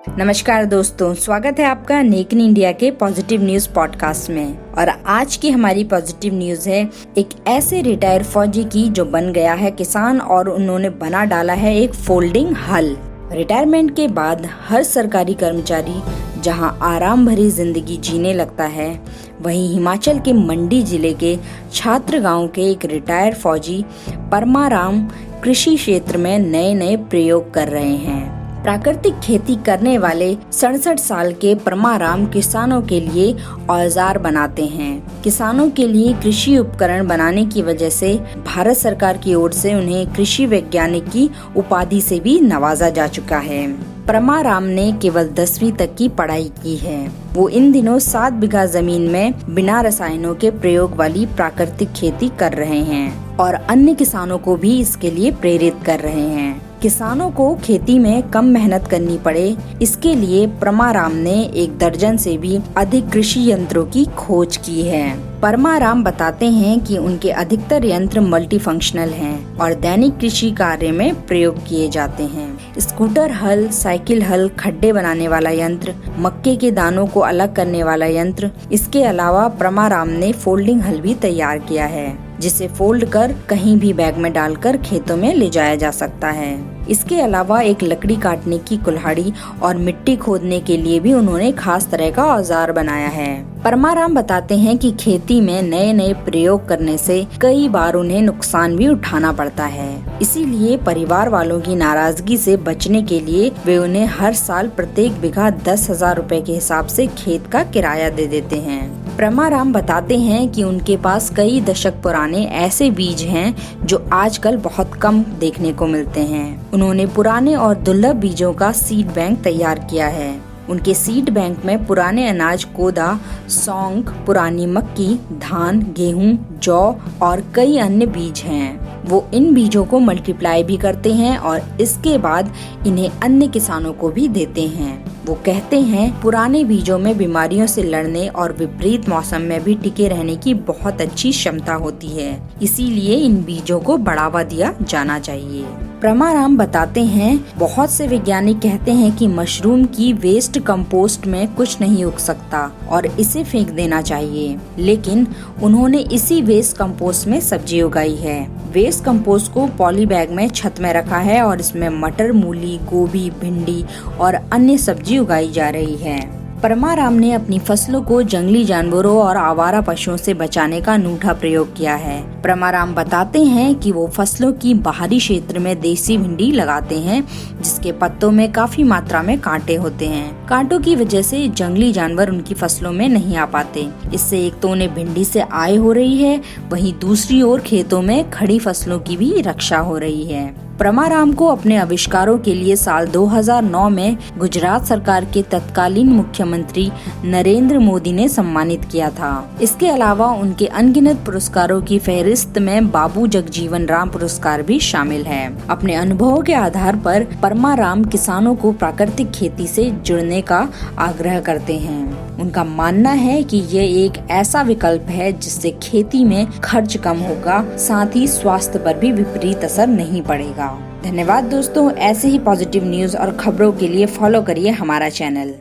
नमस्कार दोस्तों, स्वागत है आपका मेक इन इंडिया के पॉजिटिव न्यूज पॉडकास्ट में। और आज की हमारी पॉजिटिव न्यूज है एक ऐसे रिटायर फौजी की जो बन गया है किसान और उन्होंने बना डाला है एक फोल्डिंग हल। रिटायरमेंट के बाद हर सरकारी कर्मचारी जहां आराम भरी जिंदगी जीने लगता है, वहीं हिमाचल के मंडी जिले के छात्र गांव के एक रिटायर फौजी परमाराम कृषि क्षेत्र में नए प्रयोग कर रहे हैं। प्राकृतिक खेती करने वाले 67 साल के परमाराम किसानों के लिए औजार बनाते हैं। किसानों के लिए कृषि उपकरण बनाने की वजह से भारत सरकार की ओर से उन्हें कृषि वैज्ञानिक की उपाधि से भी नवाजा जा चुका है। परमाराम ने केवल 10वीं तक की पढ़ाई की है। वो इन दिनों 7 बीघा जमीन में बिना रसायनों के प्रयोग वाली प्राकृतिक खेती कर रहे हैं और अन्य किसानों को भी इसके लिए प्रेरित कर रहे हैं। किसानों को खेती में कम मेहनत करनी पड़े, इसके लिए परमाराम ने 1 दर्जन से भी अधिक कृषि यंत्रों की खोज की है। परमाराम बताते हैं कि उनके अधिकतर यंत्र मल्टीफंक्शनल हैं और दैनिक कृषि कार्य में प्रयोग किए जाते हैं। स्कूटर हल, साइकिल हल, खड्डे बनाने वाला यंत्र, मक्के के दानों को अलग करने वाला यंत्र। इसके अलावा परमाराम ने फोल्डिंग हल भी तैयार किया है, जिसे फोल्ड कर कहीं भी बैग में डालकर खेतों में ले जाया जा सकता है। इसके अलावा एक लकड़ी काटने की कुल्हाड़ी और मिट्टी खोदने के लिए भी उन्होंने खास तरह का औजार बनाया है। परमाराम बताते हैं कि खेती में नए प्रयोग करने से कई बार उन्हें नुकसान भी उठाना पड़ता है। इसीलिए परिवार वालों की नाराजगी से बचने के लिए वे उन्हें हर साल प्रत्येक बीघा 10,000 रुपए के हिसाब से खेत का किराया दे देते हैं। परमाराम बताते हैं कि उनके पास कई दशक पुराने ऐसे बीज हैं जो आजकल बहुत कम देखने को मिलते हैं। उन्होंने पुराने और दुर्लभ बीजों का सीड बैंक तैयार किया है। उनके सीड बैंक में पुराने अनाज कोदा, सौंग, पुरानी मक्की, धान, गेहूं, जौ और कई अन्य बीज हैं। वो इन बीजों को मल्टीप्लाई भी करते हैं और इसके बाद इन्हें अन्य किसानों को भी देते हैं। वो कहते हैं पुराने बीजों में बीमारियों से लड़ने और विपरीत मौसम में भी टिके रहने की बहुत अच्छी क्षमता होती है, इसीलिए इन बीजों को बढ़ावा दिया जाना चाहिए। परमाराम बताते हैं बहुत से वैज्ञानिक कहते हैं कि मशरूम की वेस्ट कंपोस्ट में कुछ नहीं उग सकता और इसे फेंक देना चाहिए, लेकिन उन्होंने इसी वेस्ट कंपोस्ट में सब्जी उगाई है। वेस्ट कंपोस्ट को पॉली बैग में छत में रखा है और इसमें मटर, मूली, गोभी, भिंडी और अन्य सब्जी उगाई जा रही है। परमाराम ने अपनी फसलों को जंगली जानवरों और आवारा पशुओं से बचाने का अनूठा प्रयोग किया है। परमाराम बताते हैं कि वो फसलों की बाहरी क्षेत्र में देसी भिंडी लगाते हैं, जिसके पत्तों में काफी मात्रा में कांटे होते हैं। कांटों की वजह से जंगली जानवर उनकी फसलों में नहीं आ पाते। इससे एक तो उन्हें भिंडी से आय हो रही है, वहीं दूसरी ओर खेतों में खड़ी फसलों की भी रक्षा हो रही है। परमाराम को अपने आविष्कारों के लिए साल 2009 में गुजरात सरकार के तत्कालीन मुख्यमंत्री नरेंद्र मोदी ने सम्मानित किया था। इसके अलावा उनके अनगिनत पुरस्कारों की फहरिस्त में बाबू जगजीवन राम पुरस्कार भी शामिल है। अपने अनुभवों के आधार पर परमाराम किसानों को प्राकृतिक खेती से जुड़ने का आग्रह करते हैं। उनका मानना है कि ये एक ऐसा विकल्प है जिससे खेती में खर्च कम होगा, साथ ही स्वास्थ्य पर भी विपरीत असर नहीं पड़ेगा। धन्यवाद दोस्तों, ऐसे ही पॉजिटिव न्यूज और खबरों के लिए फॉलो करिए हमारा चैनल।